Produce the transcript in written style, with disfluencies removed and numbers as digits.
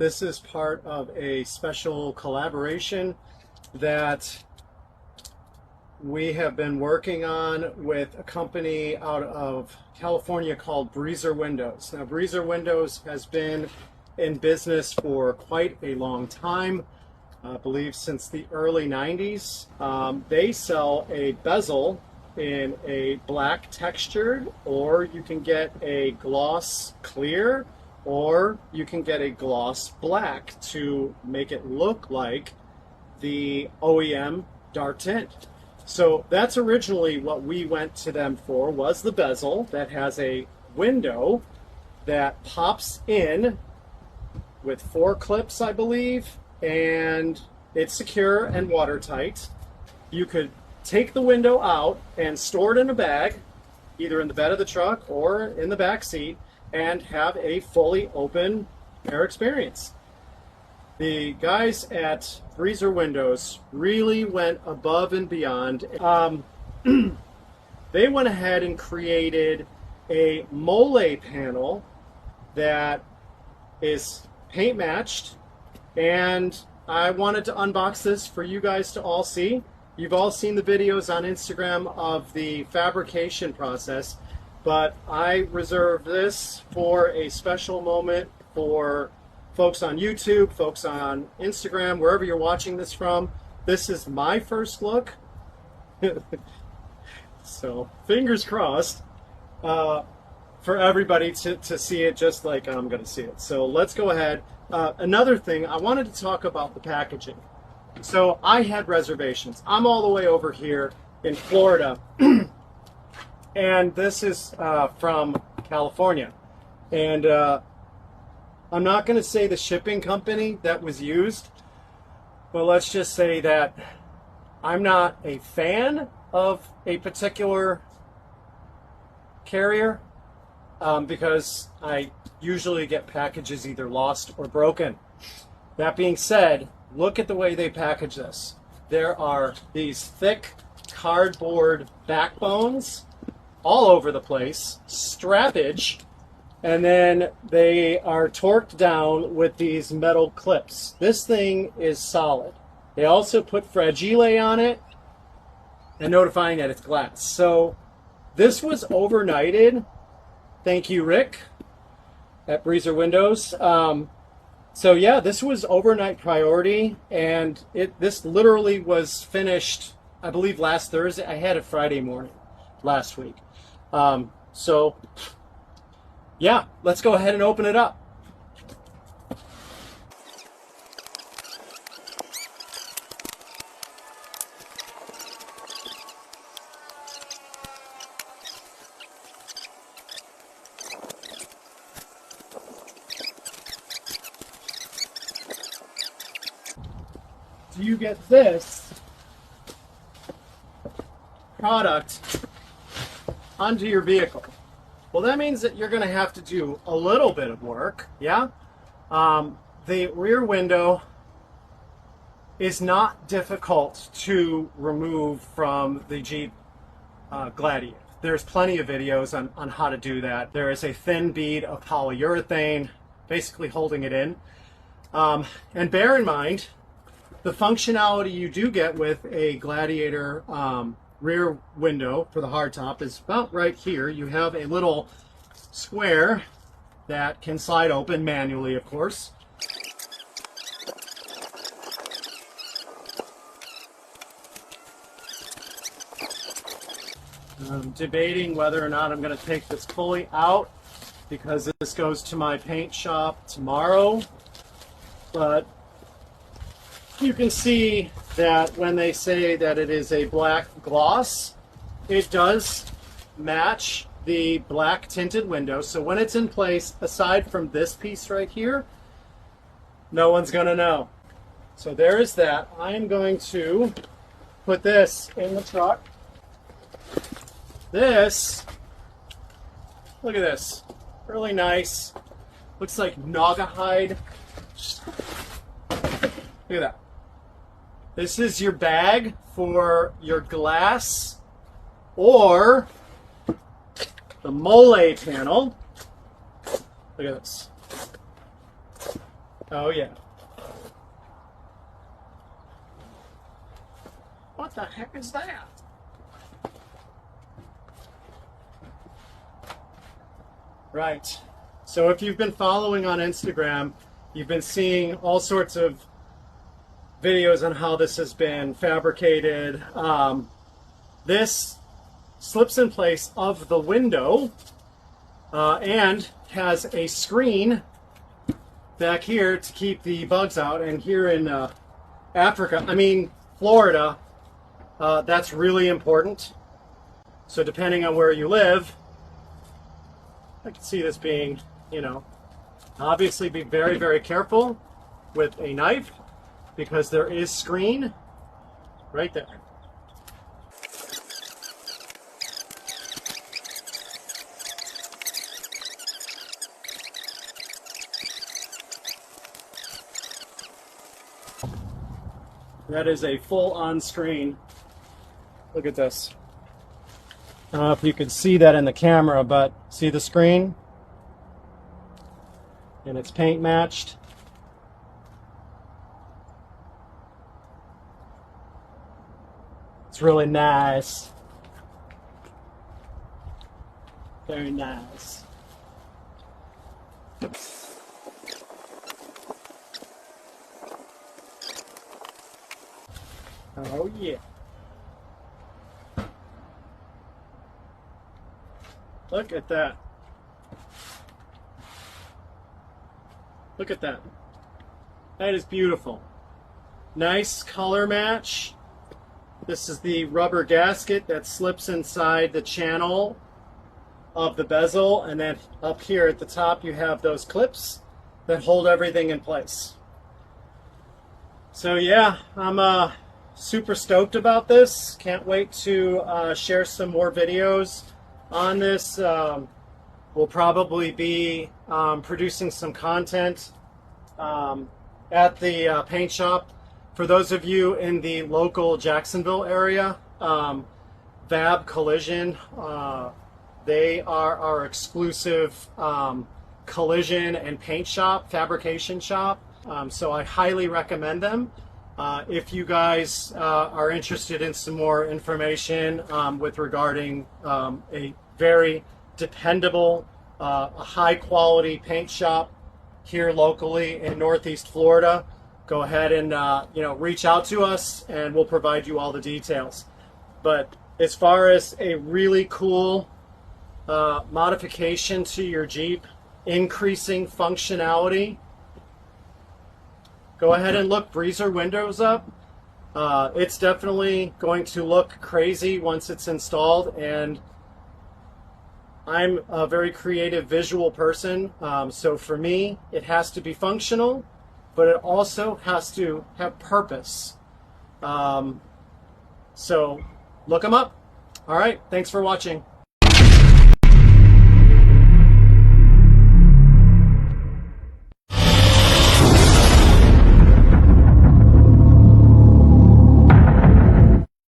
This is part of a special collaboration that we have been working on with a company out of California called Breezer Windows. Now, Breezer Windows has been in business for quite a long time, I believe since the early 90s. They sell a bezel in a black textured, or you can get a gloss clear, or you can get a gloss black to make it look like the OEM dark tint. So that's originally what we went to them for, was the bezel that has a window that pops in with 4 clips, I believe, and it's secure and watertight. You could take the window out and store it in a bag, either in the bed of the truck or in the back seat, and have a fully open air experience. The guys at Breezer Windows really went above and beyond. They went ahead and created a Molle panel that is paint matched, and I wanted to unbox this for you guys to all see. You've all seen the videos on Instagram of the fabrication process, but I reserved this for a special moment for folks on YouTube, folks on Instagram, wherever you're watching this from. This is my first look. So fingers crossed for everybody to see it just like I'm going to see it. So let's go ahead. Another thing, I wanted to talk about the packaging. So I had reservations. I'm all the way over here in Florida, and this is from California. And I'm not going to say the shipping company that was used, but let's just say that I'm not a fan of a particular carrier because I usually get packages either lost or broken. That being said, look at the way they package this. There are these thick cardboard backbones all over the place, strappage, and then they are torqued down with these metal clips. This thing is solid. They also put Fragile on it and notifying that it's glass. So this was overnighted. Thank you, Rick, at Breezer Windows. So yeah, this was overnight priority, and this literally was finished, I believe, last Thursday. I had it Friday morning last week. So yeah, let's go ahead and open it up. Do you get this product onto your vehicle? Well, that means that you're going to have to do a little bit of work, yeah? The rear window is not difficult to remove from the Jeep Gladiator. There's plenty of videos on how to do that. There is a thin bead of polyurethane basically holding it in. And bear in mind, the functionality you do get with a Gladiator rear window for the hardtop is about right here. You have a little square that can slide open manually, of course. I'm debating whether or not I'm going to take this pulley out because this goes to my paint shop tomorrow, but you can see that when they say that it is a black gloss, it does match the black tinted window. So when it's in place, aside from this piece right here, no one's going to know. So there is that. I am going to put this in the truck. This, look at this, really nice. Looks like Naugahyde. Look at that. This is your bag for your glass or the Molle panel. Look at this. Oh yeah. What the heck is that? Right. So if you've been following on Instagram, you've been seeing all sorts of videos on how this has been fabricated. This slips in place of the window and has a screen back here to keep the bugs out. And here in Florida, that's really important. So depending on where you live, I can see this being, obviously be very, very careful with a knife because there is screen right there. That is a full-on screen. Look at this. I don't know if you can see that in the camera, but see the screen? And it's paint matched. It's really nice. Very nice. Oh yeah. Look at that. Look at that. That is beautiful. Nice color match. This is the rubber gasket that slips inside the channel of the bezel, and then up here at the top you have those clips that hold everything in place. So yeah, I'm super stoked about this. Can't wait to share some more videos on this. We'll probably be producing some content at the paint shop. For those of you in the local Jacksonville area, VAB Collision, they are our exclusive collision and paint shop, fabrication shop. So I highly recommend them. If you guys are interested in some more information with regarding a very dependable, a high quality paint shop here locally in Northeast Florida, go ahead and reach out to us and we'll provide you all the details. But as far as a really cool modification to your Jeep, increasing functionality, go ahead and look Breezer windows up. It's definitely going to look crazy once it's installed, and I'm a very creative visual person, so for me it has to be functional, but it also has to have purpose. So look them up. All right, thanks for watching.